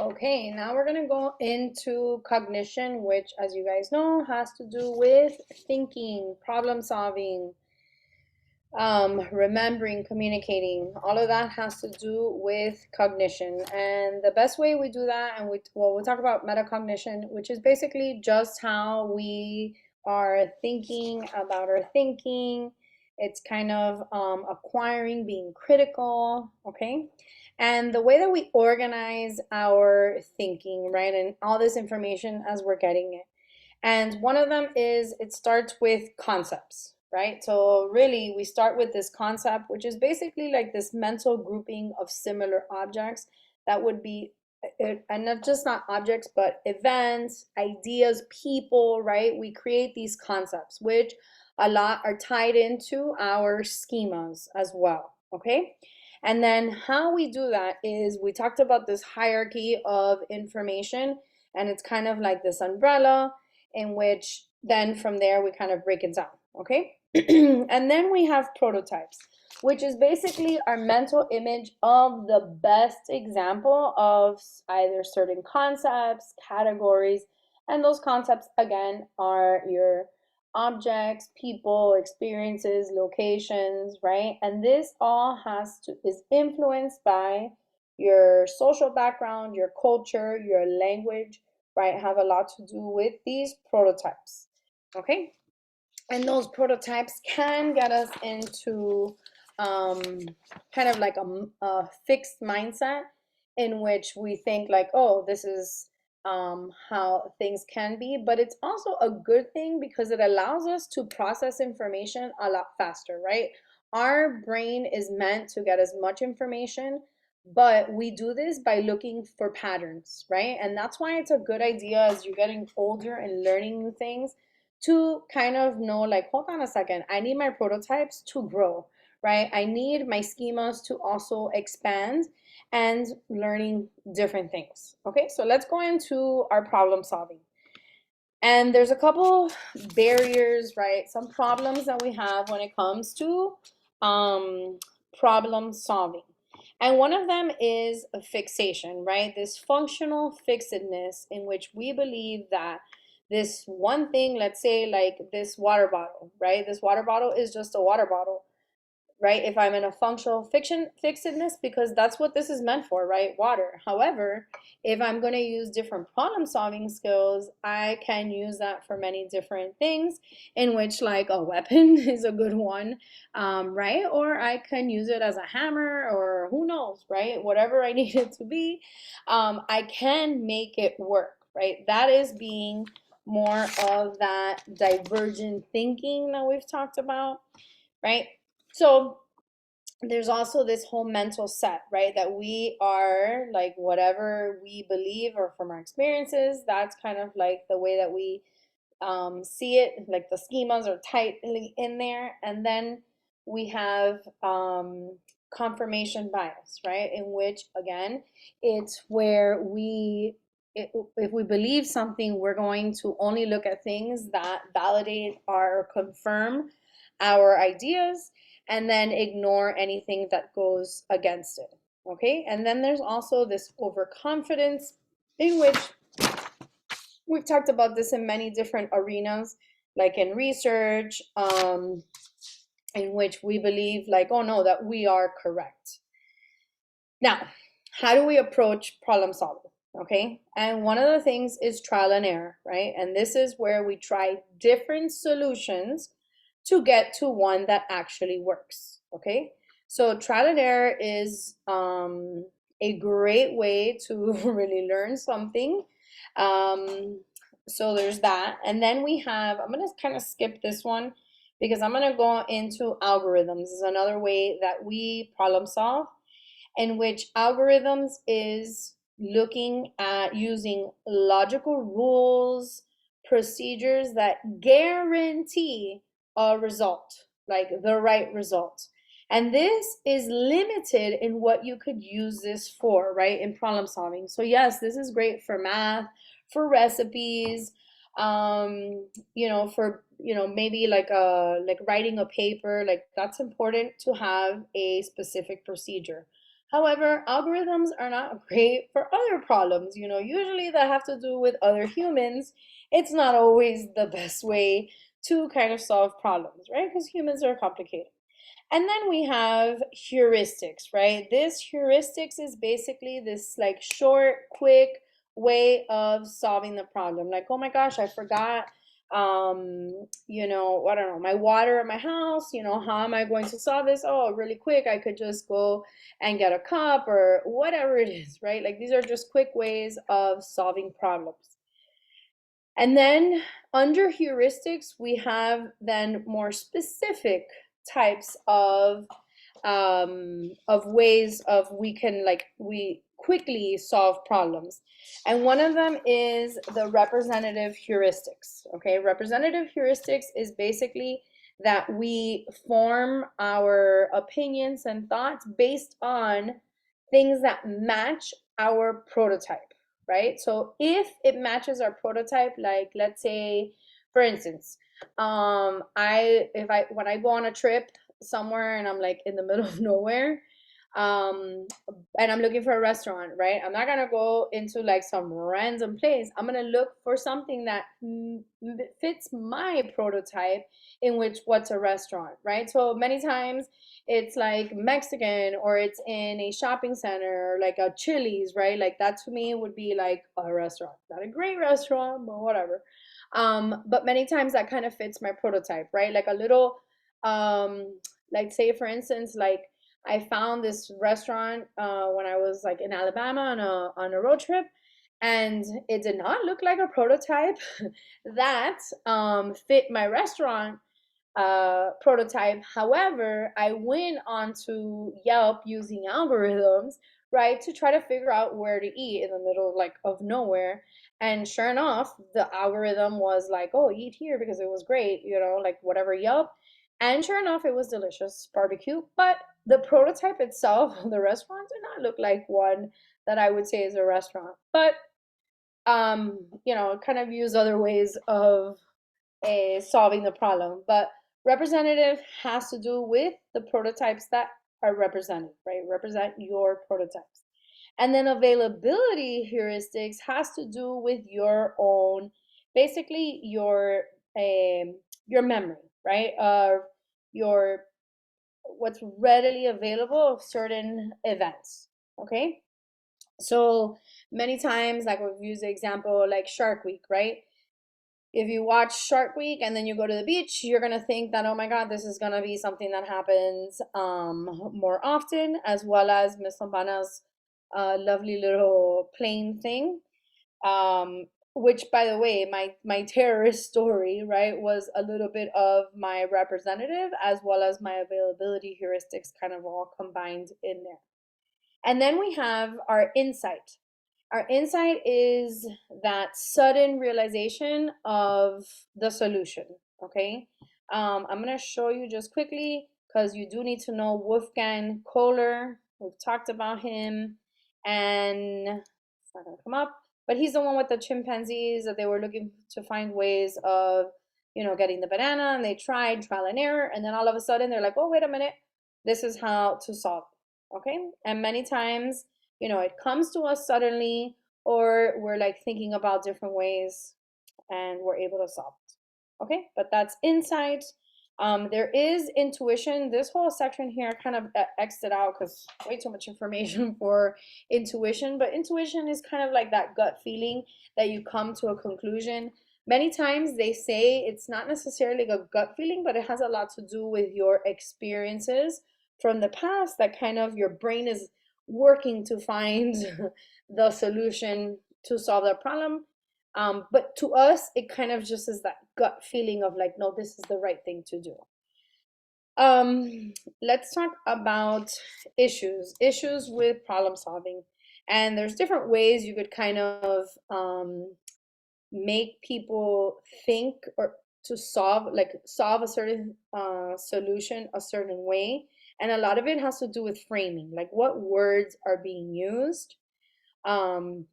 Okay, now we're gonna go into cognition, which, as you guys know, has to do with thinking, problem solving, remembering, communicating. All of that has to do with cognition. And the best way we do that, and we'll talk about metacognition, which is basically just how we are thinking about our thinking. It's kind of acquiring, being critical, okay? And the way that we organize our thinking, right? And all this information as we're getting it. And one of them is it starts with concepts, right? So really we start with this concept, which is basically like this mental grouping of similar objects that would be, and not just not objects, but events, ideas, people, right? We create these concepts, which a lot are tied into our schemas as well, okay? And then how we do that is we talked about this hierarchy of information, and it's kind of like this umbrella in which then from there we kind of break it down, okay? And then we have prototypes, which is basically our mental image of the best example of either certain concepts, categories, and those concepts again are your objects, people, experiences, locations, right? And this all is influenced by your social background, your culture, your language, right? Have a lot to do with these prototypes, okay? And those prototypes can get us into um, kind of like a fixed mindset in which we think like, oh, this is how things can be, but it's also a good thing because it allows us to process information a lot faster, right? Our brain is meant to get as much information, but we do this by looking for patterns, right? And that's why it's a good idea as you're getting older and learning new things to kind of know like, hold on a second, I need my prototypes to grow, right? I need my schemas to also expand and learning different things. Okay, so let's go into our problem solving. And there's a couple barriers, right? Some problems that we have when it comes to um, problem solving. And one of them is a fixation, right? This functional fixedness in which we believe that this one thing, let's say like this water bottle, right? This water bottle is just a water bottle, right? If I'm in a functional fiction fixedness, because that's what this is meant for, right? Water. However, if I'm going to use different problem solving skills, I can use that for many different things, in which like a weapon is a good one, right? Or I can use it as a hammer, or who knows, right? Whatever I need it to be, I can make it work, right? That is being more of that divergent thinking that we've talked about, right? So there's also this whole mental set, right? That we are like whatever we believe or from our experiences, that's kind of like the way that we see it, like the schemas are tightly in there. And then we have confirmation bias, right? In which, again, it's where if we believe something, we're going to only look at things that validate or confirm our ideas and then ignore anything that goes against it. Okay, and then there's also this overconfidence in which we've talked about this in many different arenas, like in research, in which we believe, like, oh no, that we are correct. Now, how do we approach problem solving? Okay, and one of the things is trial and error, right? And this is where we try different solutions to get to one that actually works. Okay, so trial and error is a great way to really learn something. Um, so there's that. And then we have, I'm going to kind of skip this one because I'm going to go into algorithms. This is another way that we problem solve, in which algorithms is looking at using logical rules, procedures that guarantee a result, like the right result. And this is limited in what you could use this for, right? In problem solving. So yes, this is great for math, for recipes, for maybe like writing a paper, like that's important to have a specific procedure. However, algorithms are not great for other problems. Usually that have to do with other humans. It's not always the best way to kind of solve problems, right? Because humans are complicated. And then we have heuristics, right? This heuristics is basically this like short, quick way of solving the problem. Like, oh my gosh, I forgot I don't know, my water at my house, how am I going to solve this? Oh, really quick, I could just go and get a cup or whatever it is, right? Like these are just quick ways of solving problems. And then under heuristics, we have then more specific types of ways of we quickly solve problems. And one of them is the representative heuristics. Okay, representative heuristics is basically that we form our opinions and thoughts based on things that match our prototype, right? So if it matches our prototype, like let's say, for instance, I if I when I go on a trip somewhere and I'm like in the middle of nowhere, um, and I'm looking for a restaurant, right? I'm not gonna go into like some random place. I'm gonna look for something that fits my prototype in which what's a restaurant, right? So many times it's like Mexican or it's in a shopping center, like a Chili's, right? Like that to me would be like a restaurant. Not a great restaurant, but whatever. But many times that kind of fits my prototype, right? Like a little, like say for instance, like I found this restaurant when I was like in Alabama on a road trip, and it did not look like a prototype that fit my restaurant prototype. However, I went onto Yelp using algorithms, right, to try to figure out where to eat in the middle like of nowhere. And sure enough, the algorithm was like, "Oh, eat here because it was great," like whatever Yelp. And sure enough, it was delicious barbecue. But the prototype itself of the restaurant did not look like one that I would say is a restaurant. But kind of use other ways of solving the problem. But representative has to do with the prototypes that are represented, right? Represent your prototypes. And then availability heuristics has to do with your own, basically your memory, right? Your what's readily available of certain events. Okay, so many times, like we've used the example like Shark Week, right? If you watch Shark Week and then you go to the beach, you're gonna think that, oh my God, this is gonna be something that happens more often, as well as Miss Lombana's lovely little plane thing. Um, which, by the way, my terrorist story, right, was a little bit of my representative as well as my availability heuristics kind of all combined in there. And then we have our insight. Our insight is that sudden realization of the solution. Okay. I'm going to show you just quickly because you do need to know Wolfgang Kohler. We've talked about him, and it's not going to come up, but he's the one with the chimpanzees that they were looking to find ways of, getting the banana, and they tried trial and error. And then all of a sudden they're like, oh, wait a minute, this is how to solve it. Okay. And many times, it comes to us suddenly, or we're like thinking about different ways and we're able to solve it. Okay, but that's insight. There is intuition. This whole section here kind of X'd it out because way too much information for intuition. But intuition is kind of like that gut feeling that you come to a conclusion. Many times they say it's not necessarily a gut feeling, but it has a lot to do with your experiences from the past that kind of your brain is working to find the solution to solve that problem. But to us, it kind of just is that gut feeling of like, no, this is the right thing to do. Let's talk about issues with problem solving. And there's different ways you could kind of make people think or to solve a certain solution a certain way. And a lot of it has to do with framing, like what words are being used. Um,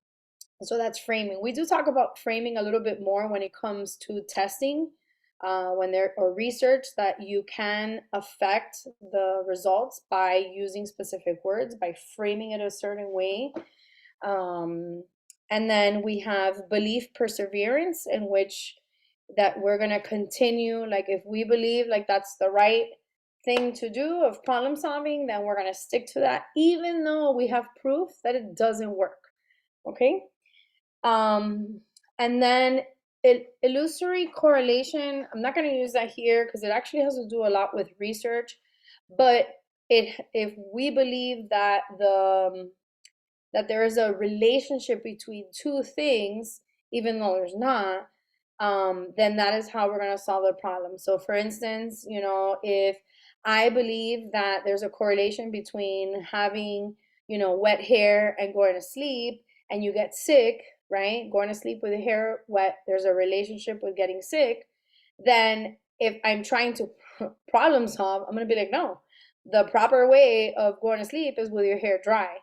so that's framing. We do talk about framing a little bit more when it comes to testing. when there or research that you can affect the results by using specific words, by framing it a certain way. Um, and then we have belief perseverance, in which that we're going to continue. Like if we believe like that's the right thing to do of problem solving, then we're going to stick to that, even though we have proof that it doesn't work. Okay. And then illusory correlation, I'm not going to use that here because it actually has to do a lot with research. But if we believe that that there is a relationship between two things, even though there's not, then that is how we're going to solve the problem. So, for instance, if I believe that there's a correlation between having, wet hair and going to sleep, and you get sick, right? Going to sleep with the hair wet, there's a relationship with getting sick. Then, if I'm trying to problem solve, I'm going to be like, no, the proper way of going to sleep is with your hair dry,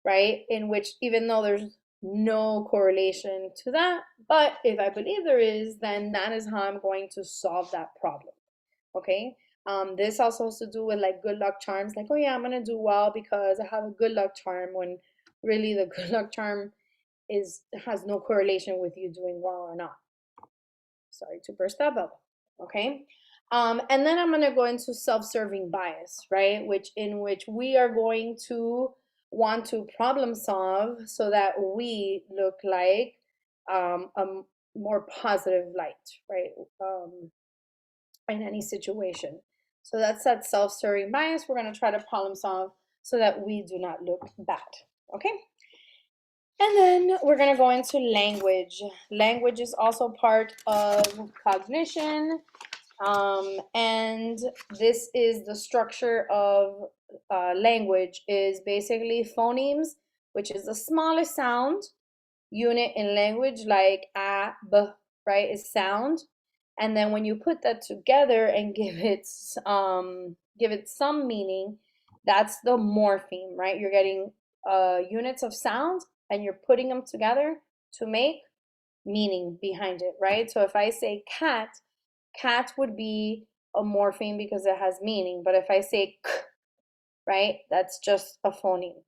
right? In which, even though there's no correlation to that, but if I believe there is, then that is how I'm going to solve that problem. Okay. This also has to do with like good luck charms, like, oh yeah, I'm gonna do well because I have a good luck charm, when really the good luck charm has no correlation with you doing well or not. Sorry to burst that bubble. Okay. And then I'm going to go into self-serving bias, right? In which we are going to want to problem solve so that we look like a more positive light, right? In any situation. So that's that self-serving bias. We're going to try to problem solve so that we do not look bad. Okay. And then we're going to go into language. Language is also part of cognition. And this is the structure of language, is basically phonemes, which is the smallest sound unit in language, like a, b, right, is sound. And then when you put that together and give it some meaning, that's the morpheme, right? You're getting units of sound and you're putting them together to make meaning behind it, right? So if I say cat, cat would be a morpheme because it has meaning. But if I say k, right, that's just a phoneme.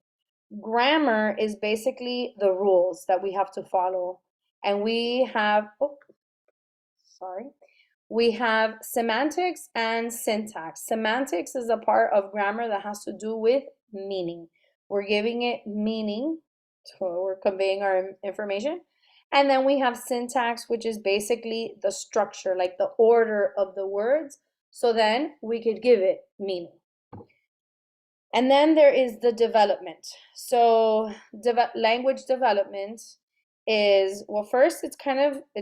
Grammar is basically the rules that we have to follow. And we have, oh, sorry, we have semantics and syntax. Semantics is a part of grammar that has to do with meaning. We're giving it meaning, so we're conveying our information. And then we have syntax, which is basically the structure, like the order of the words. So then we could give it meaning. And then there is the development. So language development is, well, first it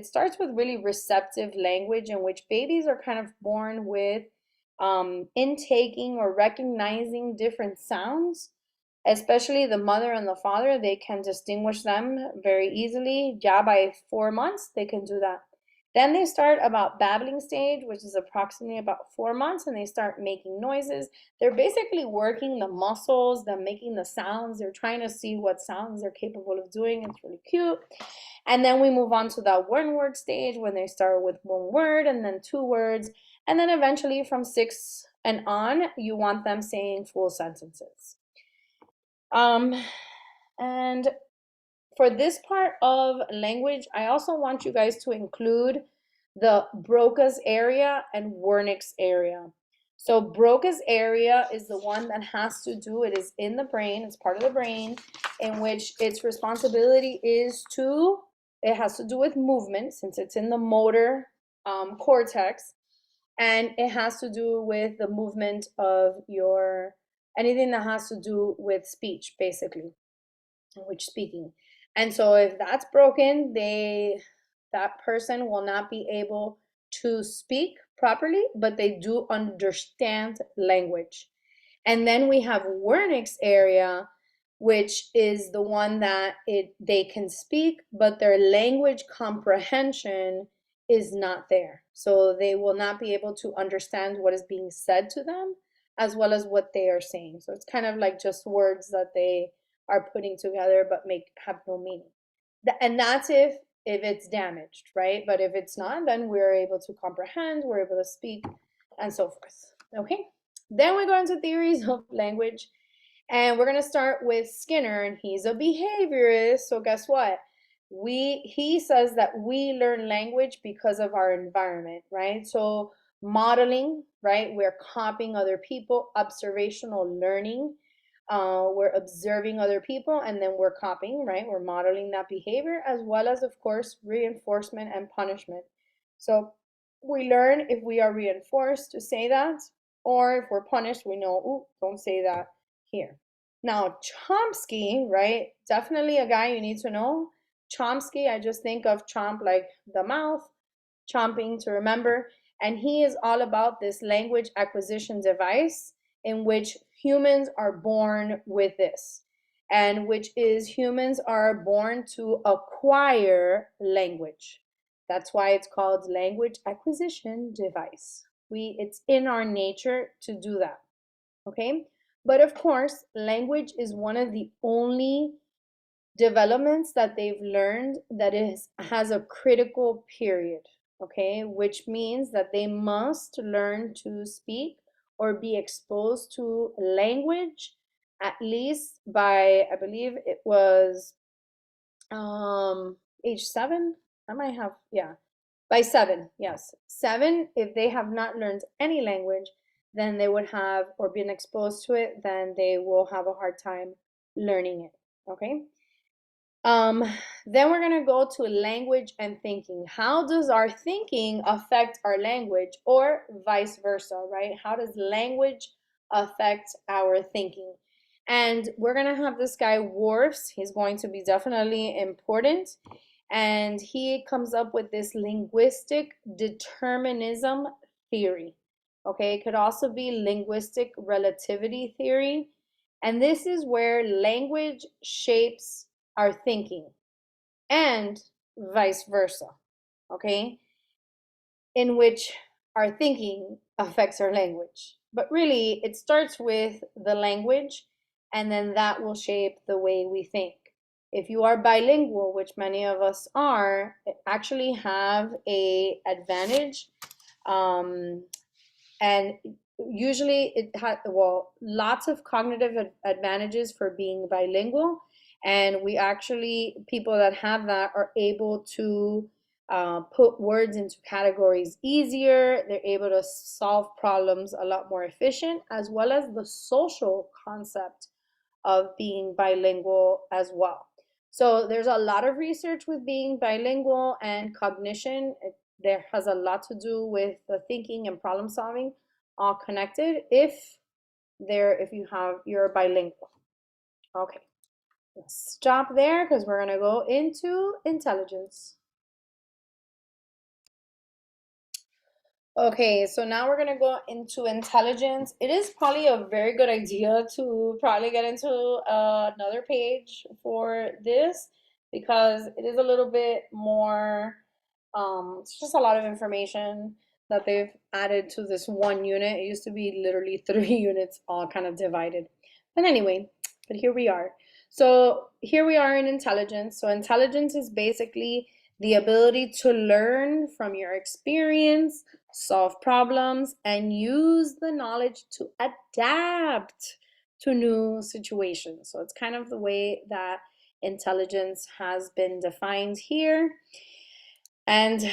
starts with really receptive language, in which babies are kind of born with intaking or recognizing different sounds, especially the mother and the father. They can distinguish them very easily. Yeah, by 4 months, they can do that. Then they start about babbling stage, which is approximately about 4 months, and they start making noises. They're basically working the muscles, they're making the sounds, they're trying to see what sounds they're capable of doing. It's really cute. And then we move on to that one word stage, when they start with one word and then two words. And then eventually from 6 and on, you want them saying full sentences. And for this part of language, I also want you guys to include the Broca's area and Wernicke's area. So Broca's area is the one that has to do, it is in the brain, it's part of the brain, in which its responsibility is it has to do with movement, since it's in the motor cortex, and it has to do with the movement of anything that has to do with speech, basically, which speaking. And so if that's broken, that person will not be able to speak properly, but they do understand language. And then we have Wernicke's area, which is the one that they can speak, but their language comprehension is not there. So they will not be able to understand what is being said to them, as well as what they are saying. So it's kind of like just words that they are putting together but have no meaning. And that's if if it's damaged, right? But if it's not, then we're able to comprehend, we're able to speak, and so forth. Okay? Then we go into theories of language, and we're gonna start with Skinner, and he's a behaviorist. So guess what? He says that we learn language because of our environment, right? So modeling, right? We're copying other people, observational learning. We're observing other people and then we're copying, right? We're modeling that behavior, as well as, of course, reinforcement and punishment. So we learn if we are reinforced to say that, or if we're punished, we know, oh, don't say that here. Now, Chomsky, right? Definitely a guy you need to know. Chomsky, I just think of chomp like the mouth, chomping to remember. And he is all about this language acquisition device in which humans are born with this, and which is humans are born to acquire language. That's why it's called language acquisition device. It's in our nature to do that. Okay? But of course, language is one of the only developments that they've learned that has a critical period, okay, which means that they must learn to speak or be exposed to language at least by, I believe it was age 7. I might have, yeah, by 7, yes, 7. If they have not learned any language, then they would have, or been exposed to it, then they will have a hard time learning it. Okay. Um, then we're going to go to language and thinking. How does our thinking affect our language, or vice versa, right? How does language affect our thinking? And we're going to have this guy, Worfs. He's going to be definitely important. And he comes up with this linguistic determinism theory. Okay, it could also be linguistic relativity theory. And this is where language shapes our thinking and vice versa, okay? In which our thinking affects our language. But really, it starts with the language, and then that will shape the way we think. If you are bilingual, which many of us are, actually have a advantage, and usually it had, well, lots of cognitive advantages for being bilingual, and we actually, people that have that are able to put words into categories easier. They're able to solve problems a lot more efficient, as well as the social concept of being bilingual as well. So there's a lot of research with being bilingual and cognition. There has a lot to do with the thinking and problem solving, all connected if you're bilingual. Okay, let's stop there because we're gonna go into intelligence. Okay, so now we're gonna go into intelligence. It is probably a very good idea to probably get into another page for this, because it is a little bit more, it's just a lot of information that they've added to this one unit. It used to be literally 3 units all kind of divided. But anyway, but here we are. So here we are in intelligence. So intelligence is basically the ability to learn from your experience, solve problems, and use the knowledge to adapt to new situations. So it's kind of the way that intelligence has been defined here. And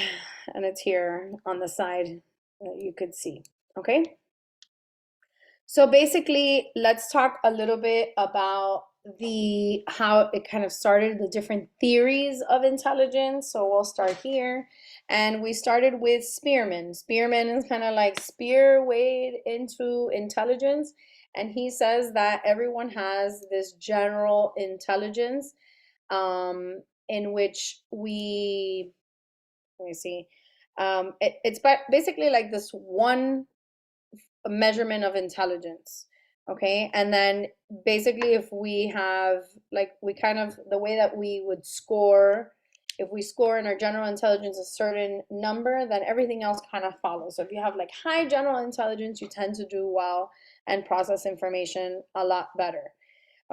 it's here on the side that you could see. Okay. So basically, let's talk a little bit about how it kind of started, the different theories of intelligence. So we'll start here. And we started with Spearman. Spearman is kind of like spearwayed into intelligence. And he says that everyone has this general intelligence, in which let me see, it's basically like this one measurement of intelligence. Okay, and then basically if we have, like, we kind of, the way that we would score, if we score in our general intelligence a certain number, then everything else kind of follows. So if you have like high general intelligence, you tend to do well and process information a lot better.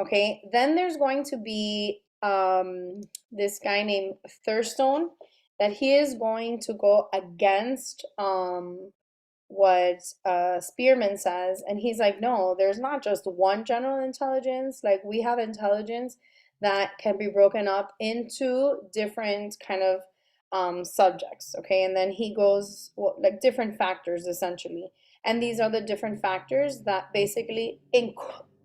Okay, then there's going to be this guy named Thurstone, that he is going to go against what Spearman says, and he's like, no, there's not just one general intelligence. Like, we have intelligence that can be broken up into different kind of subjects, okay? And then he goes, well, like different factors essentially, and these are the different factors that basically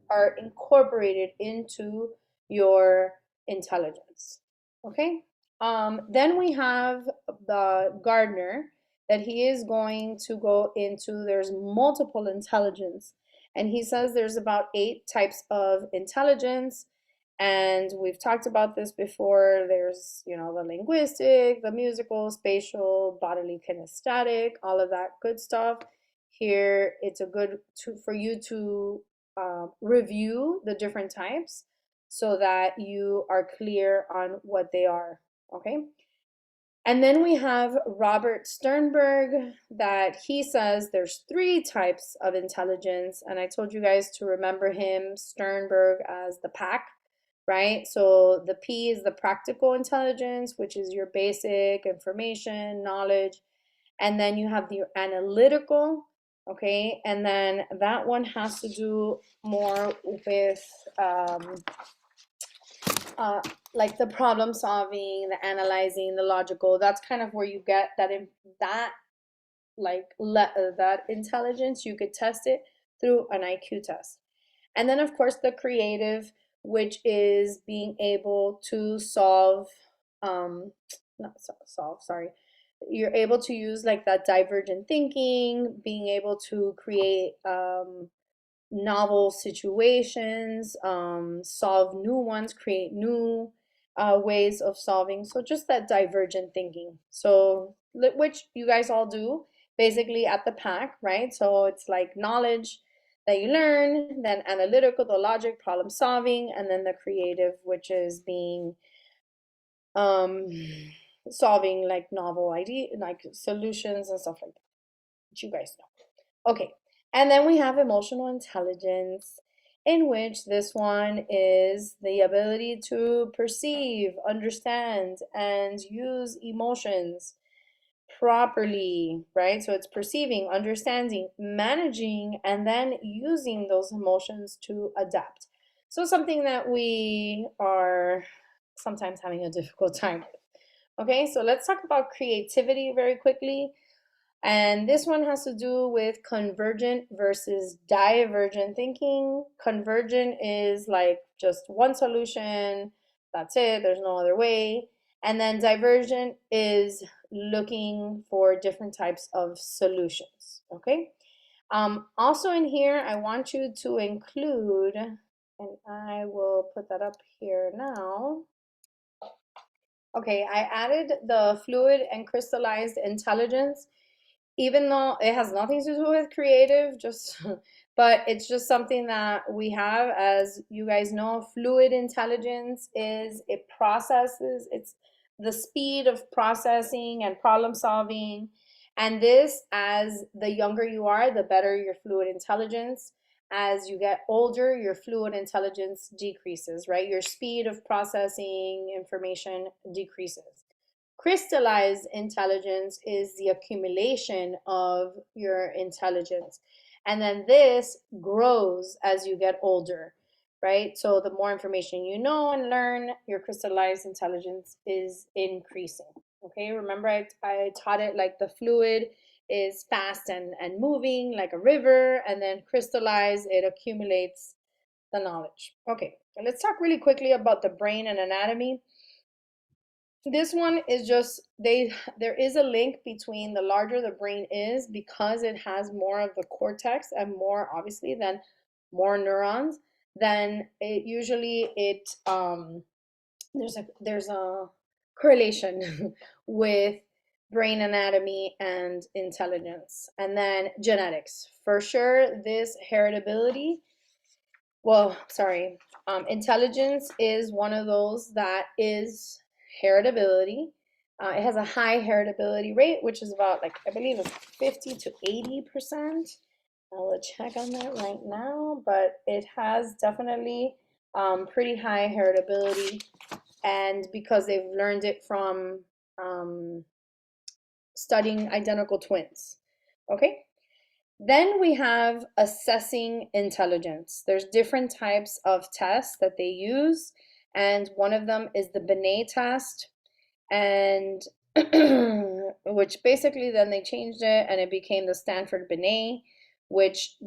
are incorporated into your intelligence, okay? Then we have the Gardner, that he is going to go into, there's multiple intelligence, and he says there's about 8 types of intelligence, and we've talked about this before. There's, you know, the linguistic, the musical, spatial, bodily, kinesthetic, all of that good stuff. Here it's a good for you to review the different types so that you are clear on what they are, okay? And then we have Robert Sternberg, that he says there's 3 types of intelligence. And I told you guys to remember him, Sternberg, as the pack, right? So the P is the practical intelligence, which is your basic information, knowledge. And then you have the analytical, okay? And then that one has to do more with like the problem solving, the analyzing, the logical. That's kind of where you get that that intelligence. You could test it through an IQ test. And then of course the creative, which is being able to solve, not solve, sorry. You're able to use like that divergent thinking, being able to create novel situations, solve new ones, create new ways of solving. So just that divergent thinking. So which you guys all do basically at the pack, right? So it's like knowledge that you learn, then analytical, the logic, problem solving, and then the creative, which is being um solving like novel idea, like solutions and stuff like that, which you guys know. Okay, and then we have emotional intelligence, in which this one is the ability to perceive, understand, and use emotions properly, right? So it's perceiving, understanding, managing, and then using those emotions to adapt. So something that we are sometimes having a difficult time with. Okay, so let's talk about creativity very quickly. And this one has to do with convergent versus divergent thinking. Convergent is like just one solution, that's it, there's no other way. And then divergent is looking for different types of solutions, okay? Also in here, I want you to include, and I will put that up here now. Okay, I added the fluid and crystallized intelligence, even though it has nothing to do with creative, just but it's just something that we have. As you guys know, fluid intelligence is, it processes, it's the speed of processing and problem solving. And this, as the younger you are, the better your fluid intelligence. As you get older, your fluid intelligence decreases, right? Your speed of processing information decreases. Crystallized intelligence is the accumulation of your intelligence. And then this grows as you get older, right? So the more information you know and learn, your crystallized intelligence is increasing. Okay, remember I taught it like the fluid is fast and moving like a river, and then crystallized, it accumulates the knowledge. Okay, let's talk really quickly about the brain and anatomy. This one is just, there is a link between the larger the brain is, because it has more of the cortex and more, obviously, than more neurons, then it usually there's a correlation with brain anatomy and intelligence. And then genetics, for sure. This heritability, well, sorry, intelligence is one of those that is heritability. It has a high heritability rate, which is about, like, I believe it's 50 to 80%. I'll check on that right now, but it has definitely pretty high heritability and because they've learned it from studying identical twins. Okay? Then we have assessing intelligence. There's different types of tests that they use, and one of them is the Binet test, and which basically then they changed it and it became the Stanford Binet, which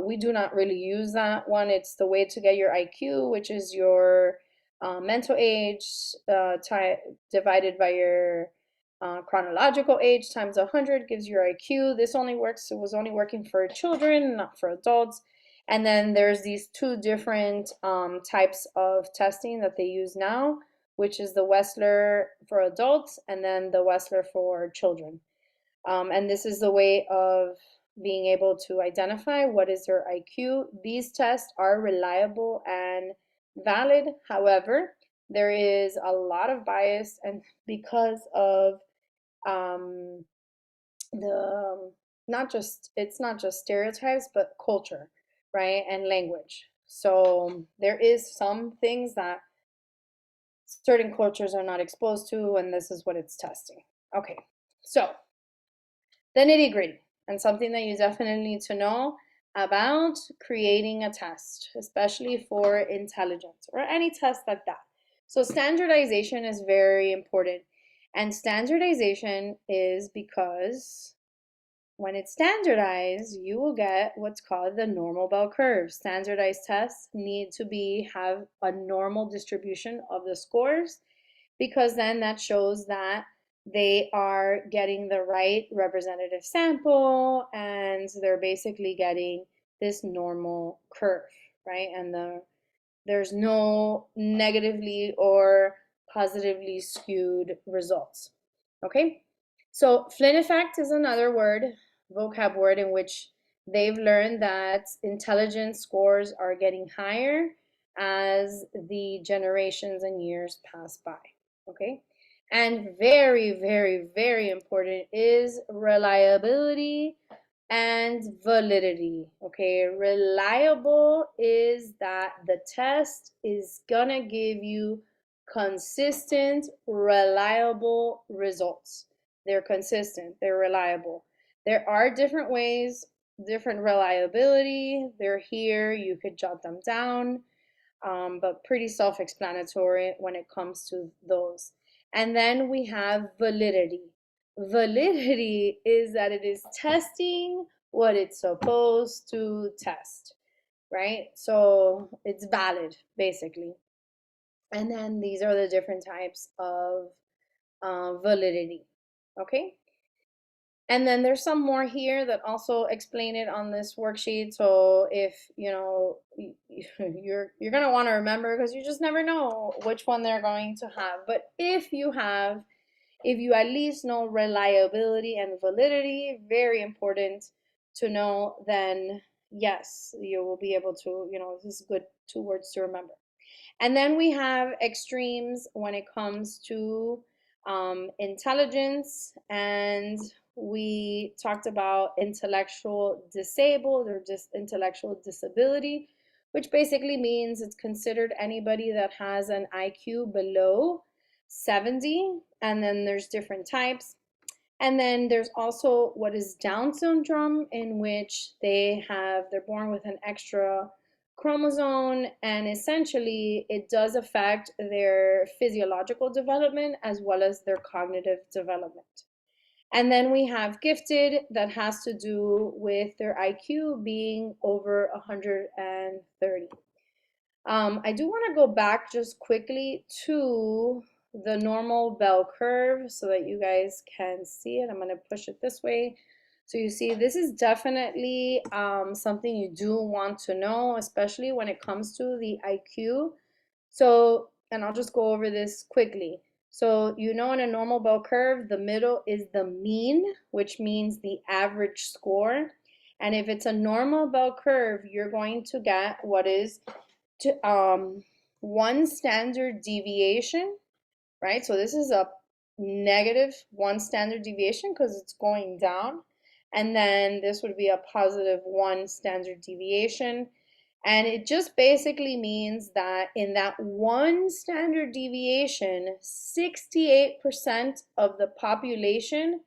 we do not really use that one. It's the way to get your IQ, which is your mental age divided by your chronological age times 100 gives your IQ. This only works, it was only working for children, not for adults. And then there's these two different types of testing that they use now, which is the Wechsler for adults and then the Wechsler for children. And this is the way of being able to identify what is their IQ. These tests are reliable and valid. However, there is a lot of bias, and because of um, the not just it's not just stereotypes, but culture, right, and language. So there is some things that certain cultures are not exposed to, and this is what it's testing. Okay, so the nitty gritty, and something that you definitely need to know about creating a test, especially for intelligence or any test like that. So, standardization is very important. And standardization is because when it's standardized, you will get what's called the normal bell curve. Standardized tests need to have a normal distribution of the scores, because then that shows that they are getting the right representative sample and they're basically getting this normal curve, right? And there's no negatively or positively skewed results. Okay? So Flynn effect is another vocab word, in which they've learned that intelligence scores are getting higher as the generations and years pass by. Okay? And very, very, very important is reliability and validity. Okay, reliable is that the test is gonna give you consistent, reliable results. They're consistent, they're reliable. There are different ways, different reliability. They're here, you could jot them down, but pretty self explanatory when it comes to those. And then we have validity. Validity is that it is testing what it's supposed to test, right? So it's valid, basically. And then these are the different types of validity, okay? And then there's some more here that also explain it on this worksheet. So if you know you're gonna want to remember, because you just never know which one they're going to have. But if you at least know reliability and validity, very important to know, then yes, you will be able to, this is good 2 words to remember. And then we have extremes when it comes to intelligence, and we talked about intellectual disabled or just intellectual disability, which basically means it's considered anybody that has an IQ below 70, and then there's different types. And then there's also what is Down syndrome, in which they're born with an extra chromosome, and essentially it does affect their physiological development as well as their cognitive development. And then we have gifted, that has to do with their IQ being over 130. I do want to go back just quickly to the normal bell curve so that you guys can see it. I'm going to push it this way. So you see, this is definitely something you do want to know, especially when it comes to the IQ. So, and I'll just go over this quickly. So, in a normal bell curve, the middle is the mean, which means the average score. And if it's a normal bell curve, you're going to get what is one standard deviation, right? So this is a negative one standard deviation because it's going down. And then this would be a positive one standard deviation. And it just basically means that in that one standard deviation, 68% of the population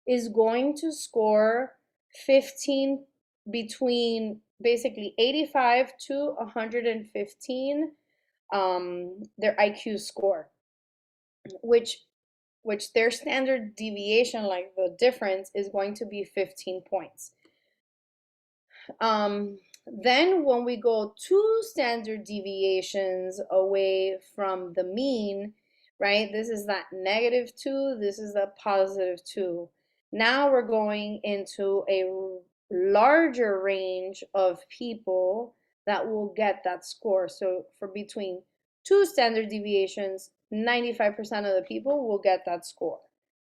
is going to score 15 between basically 85 to 115 their IQ score, which their standard deviation, like the difference, is going to be 15 points. Then when we go 2 standard deviations away from the mean, right? This is that -2, this is the +2. Now we're going into a larger range of people that will get that score. So for between 2 standard deviations, 95% of the people will get that score.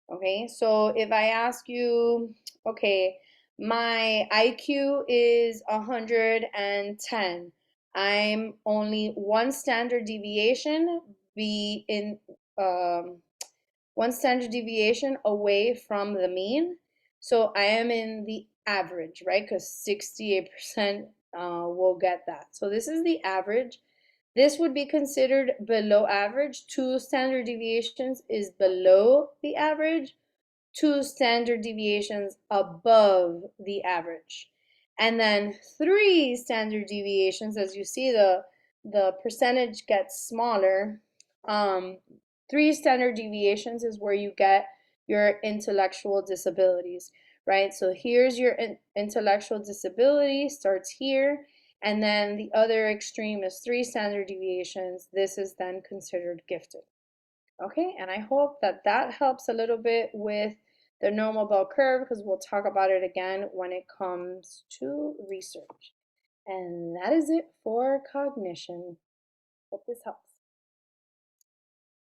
Okay, so if I ask you, okay, my IQ is 110. I'm only 1 standard deviation be in um, 1 standard deviation away from the mean. So I am in the average, right? Because 68% will get that. So this is the average. This would be considered below average. 2 standard deviations is below the average. 2 standard deviations above the average. And then 3 standard deviations, as you see the percentage gets smaller. 3 standard deviations is where you get your intellectual disabilities, right? So here's your intellectual disability, starts here, and then the other extreme is 3 standard deviations. This is then considered gifted. Okay, and I hope that that helps a little bit with the normal bell curve, because we'll talk about it again when it comes to research. And that is it for cognition. Hope this helps.